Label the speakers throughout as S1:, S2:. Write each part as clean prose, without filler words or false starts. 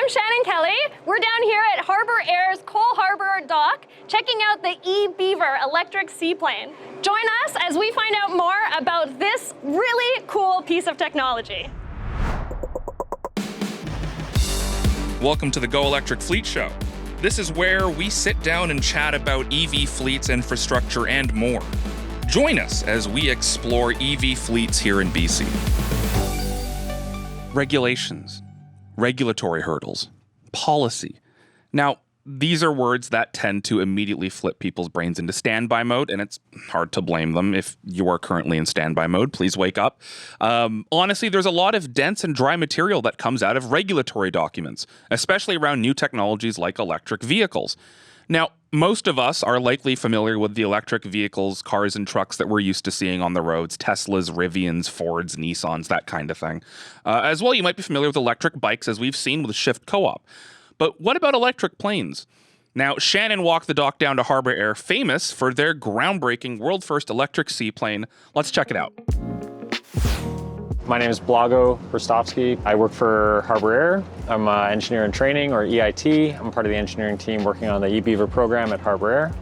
S1: I'm Shannon Kelly. We're down here at Harbour Air's Cole Harbour dock, checking out the e-Beaver electric seaplane. Join us as we find out more about this really cool piece of technology.
S2: Welcome to the Go Electric Fleet Show. This is where we sit down and chat about EV fleets, infrastructure, and more. Join us as we explore EV fleets here in BC. Regulations, regulatory hurdles, policy. Now, these are words that tend to immediately flip people's brains into standby mode, and it's hard to blame them if you are currently in standby mode. Please wake up. Honestly, there's a lot of dense and dry material that comes out of regulatory documents, especially around new technologies like electric vehicles. Now, most of us are likely familiar with the electric vehicles, cars and trucks that we're used to seeing on the roads, Teslas, Rivians, Fords, Nissans, that kind of thing. As well, you might be familiar with electric bikes, as we've seen with Shift Co-op. But what about electric planes? Now, Shannon walked the dock down to Harbour Air, famous for their groundbreaking world-first electric seaplane. Let's check it out.
S3: My name is Blago Rostovsky. I work for Harbour Air. I'm an engineer in training, or EIT. I'm part of the engineering team working on the e-Beaver program at Harbour Air.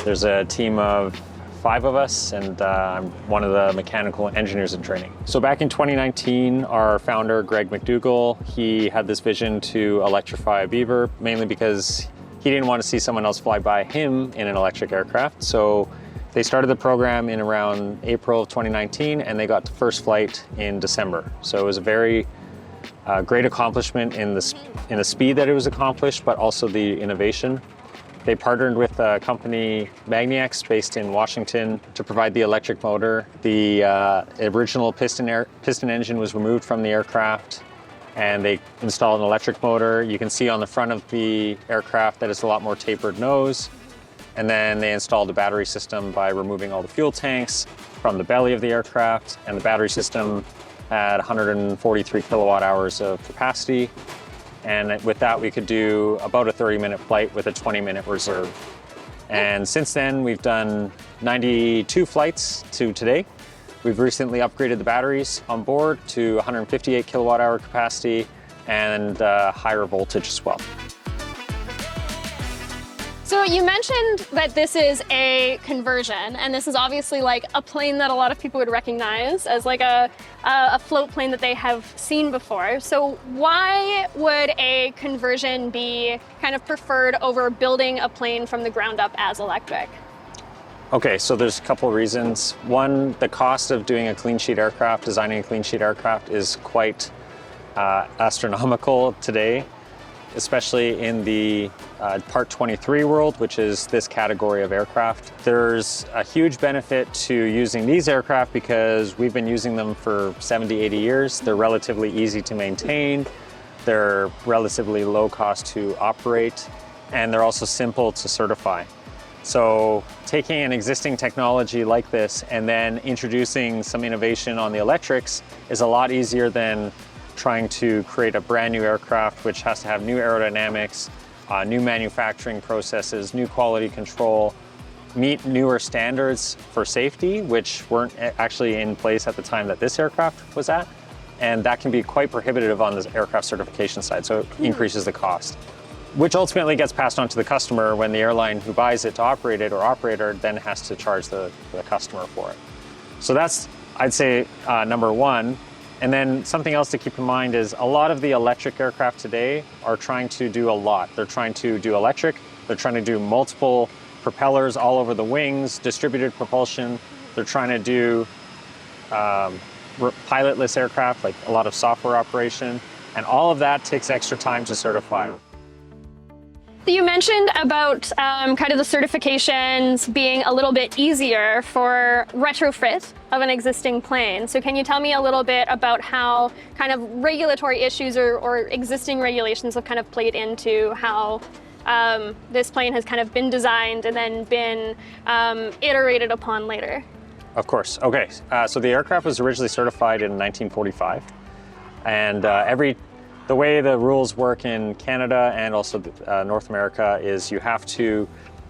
S3: There's a team of 5 of us, and I'm one of the mechanical engineers in training. So back in 2019, our founder, Greg McDougall, he had this vision to electrify a Beaver, mainly because he didn't want to see someone else fly by him in an electric aircraft. So they started the program in around April of 2019, and they got the first flight in December. So it was a very great accomplishment in the speed that it was accomplished, but also the innovation. They partnered with a company, Magniex, based in Washington, to provide the electric motor. The original piston engine was removed from the aircraft, and they installed an electric motor. You can see on the front of the aircraft that it's a lot more tapered nose. And then they installed a battery system by removing all the fuel tanks from the belly of the aircraft. And the battery system had 143 kilowatt hours of capacity. And with that, we could do about a 30-minute flight with a 20-minute reserve. And since then, we've done 92 flights to today. We've recently upgraded the batteries on board to 158 kilowatt hour capacity and higher voltage as well.
S1: So you mentioned that this is a conversion, and this is obviously like a plane that a lot of people would recognize as like a float plane that they have seen before. So why would a conversion be kind of preferred over building a plane from the ground up as electric?
S3: Okay, so there's a couple of reasons. One, the cost of doing a clean sheet aircraft, designing a clean sheet aircraft, is quite astronomical today, especially in the Part 23 world, which is this category of aircraft. There's a huge benefit to using these aircraft because we've been using them for 70, 80 years. They're relatively easy to maintain. They're relatively low cost to operate, and they're also simple to certify. So taking an existing technology like this and then introducing some innovation on the electrics is a lot easier than trying to create a brand new aircraft, which has to have new aerodynamics, new manufacturing processes, new quality control, meet newer standards for safety, which weren't actually in place at the time that this aircraft was at. And that can be quite prohibitive on the aircraft certification side, so it increases the cost, which ultimately gets passed on to the customer when the airline who buys it to operate it, or operator, then has to charge the customer for it. So that's, I'd say, number one. And then something else to keep in mind is a lot of the electric aircraft today are trying to do a lot. They're trying to do electric, they're trying to do multiple propellers all over the wings, distributed propulsion. They're trying to do pilotless aircraft, like a lot of software operation. And all of that takes extra time to certify.
S1: You mentioned about kind of the certifications being a little bit easier for retrofit of an existing plane. So can you tell me a little bit about how kind of regulatory issues or existing regulations have kind of played into how this plane has kind of been designed and then been iterated upon later?
S3: Of course. Okay. So the aircraft was originally certified in 1945, and the way the rules work in Canada and also North America is you have to,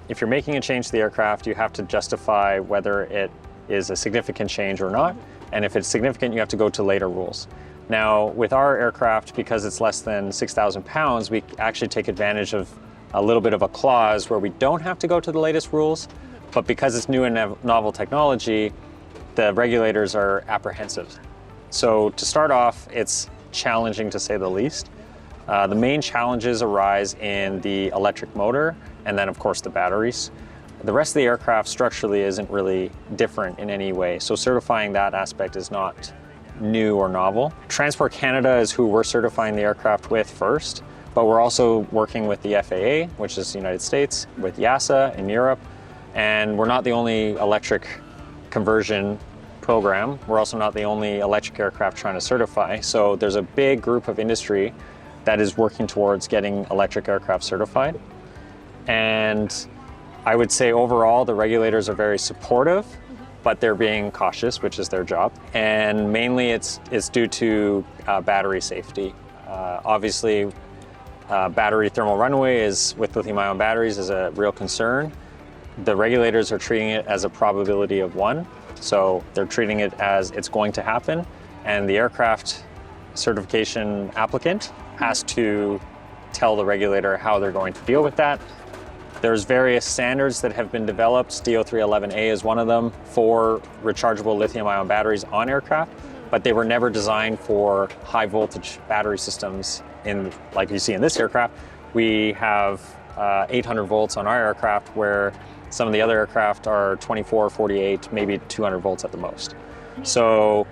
S3: if you're making a change to the aircraft, you have to justify whether it is a significant change or not. And if it's significant, you have to go to later rules. Now, with our aircraft, because it's less than 6,000 pounds, we actually take advantage of a little bit of a clause where we don't have to go to the latest rules, but because it's new and novel technology, the regulators are apprehensive. So to start off, it's challenging to say the least. The main challenges arise in the electric motor and then of course the batteries. The rest of the aircraft structurally isn't really different in any way, so certifying that aspect is not new or novel. Transport Canada is who we're certifying the aircraft with first, but we're also working with the FAA, which is the United States, with EASA in Europe, and we're not the only electric conversion program. We're also not the only electric aircraft trying to certify, so there's a big group of industry that is working towards getting electric aircraft certified. And I would say overall the regulators are very supportive, but they're being cautious, which is their job. And mainly it's due to battery safety. Obviously, battery thermal runaway with lithium-ion batteries is a real concern. The regulators are treating it as a probability of 1. So they're treating it as it's going to happen. And the aircraft certification applicant has to tell the regulator how they're going to deal with that. There's various standards that have been developed. DO311A is one of them for rechargeable lithium-ion batteries on aircraft, but they were never designed for high voltage battery systems like you see in this aircraft. We have 800 volts on our aircraft where some of the other aircraft are 24, 48, maybe 200 volts at the most. So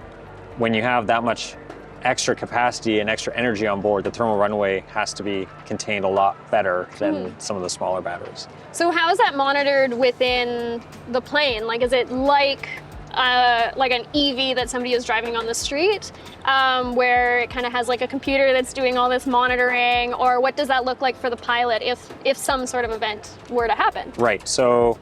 S3: when you have that much extra capacity and extra energy on board, the thermal runaway has to be contained a lot better than some of the smaller batteries.
S1: So how is that monitored within the plane? Like, is it like an EV that somebody is driving on the street, where it kind of has like a computer that's doing all this monitoring, or what does that look like for the pilot if some sort of event were to happen?
S3: Right, so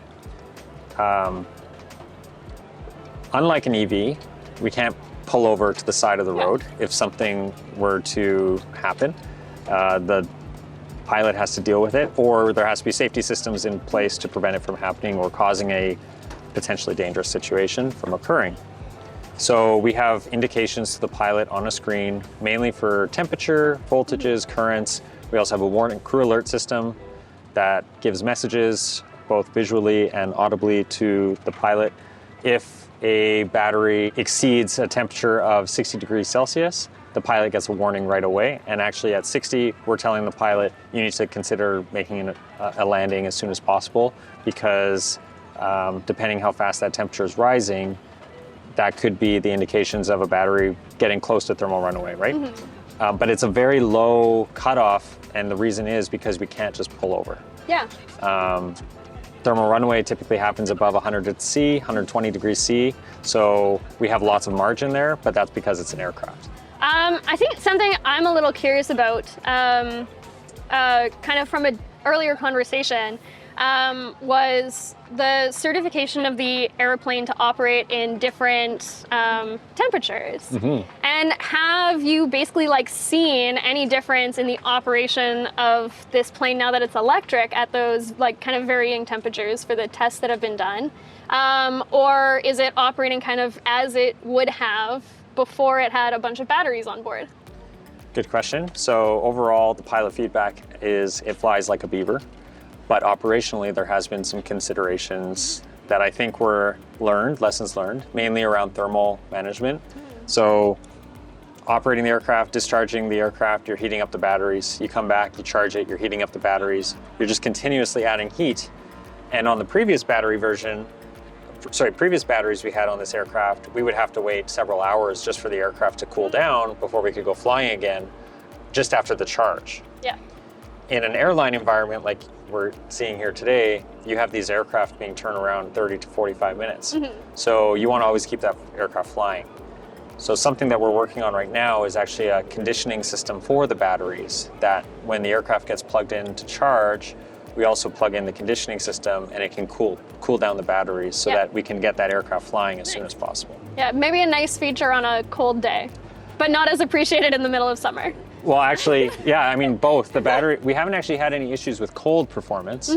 S3: unlike an EV, we can't pull over to the side of the road if something were to happen. The pilot has to deal with it, or there has to be safety systems in place to prevent it from happening or causing a potentially dangerous situation from occurring. So we have indications to the pilot on a screen, mainly for temperature, voltages, currents. We also have a warning crew alert system that gives messages both visually and audibly to the pilot. If a battery exceeds a temperature of 60 degrees Celsius, the pilot gets a warning right away. And actually at 60, we're telling the pilot, you need to consider making a landing as soon as possible, because depending how fast that temperature is rising, that could be the indications of a battery getting close to thermal runaway, right? Mm-hmm. But it's a very low cutoff, and the reason is because we can't just pull over.
S1: Yeah.
S3: Thermal runaway typically happens above 100 C, 120 degrees C, so we have lots of margin there, but that's because it's an aircraft.
S1: I think something I'm a little curious about, kind of from an earlier conversation, was the certification of the airplane to operate in different temperatures. Mm-hmm. And have you basically seen any difference in the operation of this plane now that it's electric at those kind of varying temperatures for the tests that have been done? Or is it operating kind of as it would have before it had a bunch of batteries on board?
S3: Good question. So overall, the pilot feedback is it flies like a Beaver. But operationally, there has been some considerations that I think were lessons learned, mainly around thermal management. So operating the aircraft, discharging the aircraft, you're heating up the batteries. You come back, you charge it, you're heating up the batteries. You're just continuously adding heat. And on the previous batteries we had on this aircraft, we would have to wait several hours just for the aircraft to cool down before we could go flying again, just after the charge.
S1: Yeah.
S3: In an airline environment like we're seeing here today, you have these aircraft being turned around 30 to 45 minutes. Mm-hmm. So you want to always keep that aircraft flying. So something that we're working on right now is actually a conditioning system for the batteries, that when the aircraft gets plugged in to charge, we also plug in the conditioning system and it can cool down the batteries so that we can get that aircraft flying as soon as possible.
S1: Yeah, maybe a nice feature on a cold day, but not as appreciated in the middle of summer.
S3: Well, actually, yeah, I mean, both. The battery, we haven't actually had any issues with cold performance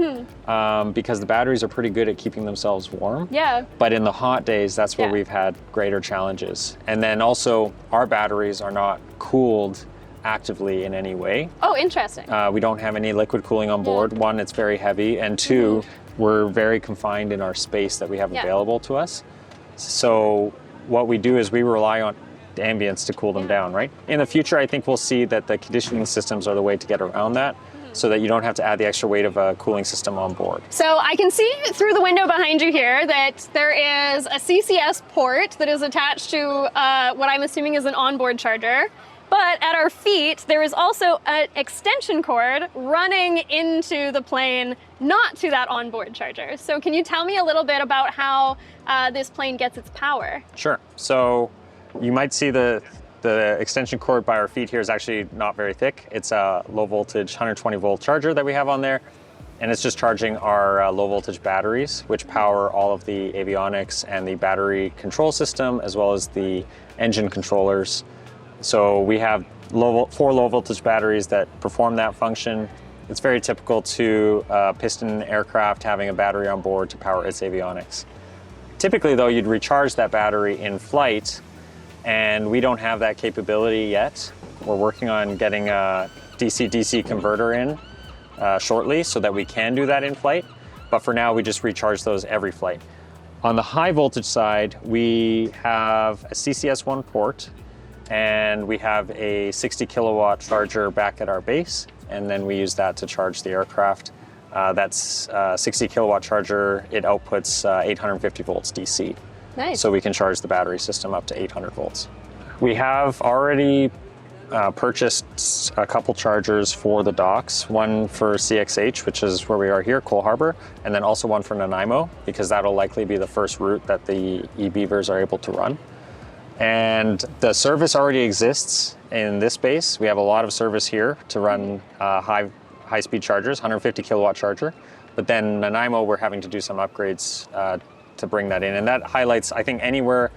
S3: because the batteries are pretty good at keeping themselves warm.
S1: Yeah.
S3: But in the hot days, that's where
S1: Yeah.
S3: we've had greater challenges. And then also, our batteries are not cooled actively in any way.
S1: Oh, interesting.
S3: We don't have any liquid cooling on board. One, it's very heavy. And two, we're very confined in our space that we have available to us. So what we do is we rely on ambience to cool them down, right? In the future, I think we'll see that the conditioning systems are the way to get around that so that you don't have to add the extra weight of a cooling system on board.
S1: So I can see through the window behind you here that there is a CCS port that is attached to what I'm assuming is an onboard charger. But at our feet, there is also an extension cord running into the plane, not to that onboard charger. So can you tell me a little bit about how this plane gets its power?
S3: Sure. So you might see the extension cord by our feet here is actually not very thick. It's a low voltage 120 volt charger that we have on there. And it's just charging our low voltage batteries, which power all of the avionics and the battery control system, as well as the engine controllers. So we have 4 low voltage batteries that perform that function. It's very typical to piston aircraft having a battery on board to power its avionics. Typically though, you'd recharge that battery in flight, and we don't have that capability yet. We're working on getting a DC-DC converter in shortly so that we can do that in flight. But for now, we just recharge those every flight. On the high voltage side, we have a CCS1 port, and we have a 60 kilowatt charger back at our base, and then we use that to charge the aircraft. That's a 60 kilowatt charger. It outputs 850 volts DC.
S1: Nice.
S3: So we can charge the battery system up to 800 volts. We have already purchased a couple chargers for the docks, one for CXH, which is where we are here, Cole Harbour, and then also one for Nanaimo, because that'll likely be the first route that the e-Beavers are able to run. And the service already exists in this base. We have a lot of service here to run high-speed chargers, 150 kilowatt charger. But then Nanaimo, we're having to do some upgrades to bring that in. And that highlights, I think, anywhere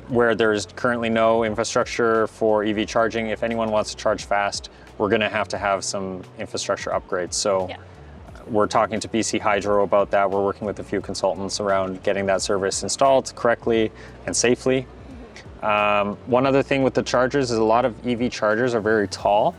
S3: where there's currently no infrastructure for EV charging, if anyone wants to charge fast, we're gonna have to have some infrastructure upgrades. So we're talking to BC Hydro about that. We're working with a few consultants around getting that service installed correctly and safely. One other thing with the chargers is a lot of EV chargers are very tall.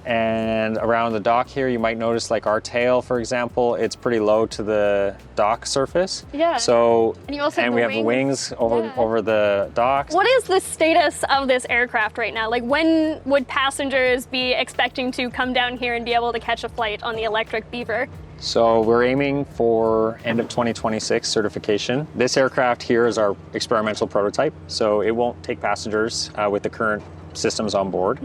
S3: And around the dock here, you might notice like our tail, for example, it's pretty low to the dock surface.
S1: Yeah.
S3: So,
S1: and you also have
S3: we have the wings over the docks.
S1: What is the status of this aircraft right now? Like, when would passengers be expecting to come down here and be able to catch a flight on the electric Beaver?
S3: So we're aiming for end of 2026 certification. This aircraft here is our experimental prototype, so it won't take passengers with the current systems on board.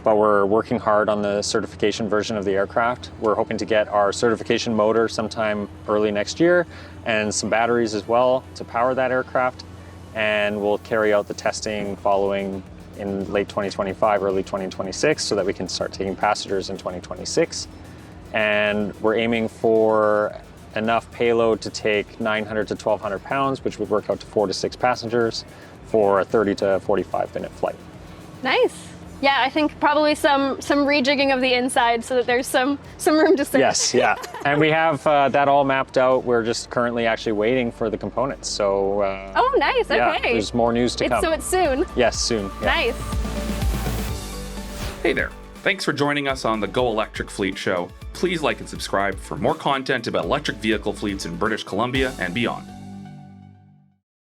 S3: But we're working hard on the certification version of the aircraft. We're hoping to get our certification motor sometime early next year and some batteries as well to power that aircraft. And we'll carry out the testing following in late 2025, early 2026, so that we can start taking passengers in 2026. And we're aiming for enough payload to take 900 to 1,200 pounds, which would work out to 4 to 6 passengers for a 30 to 45 minute flight.
S1: Nice. Yeah, I think probably some rejigging of the inside so that there's some room to sit.
S3: Yes, yeah. And we have that all mapped out. We're just currently actually waiting for the components. So
S1: oh, nice.
S3: yeah,
S1: Okay.
S3: there's more news to come.
S1: So it's soon.
S3: Yes, soon. Yeah.
S1: Nice.
S2: Hey there. Thanks for joining us on the Go Electric Fleet Show. Please like and subscribe for more content about electric vehicle fleets in British Columbia and beyond.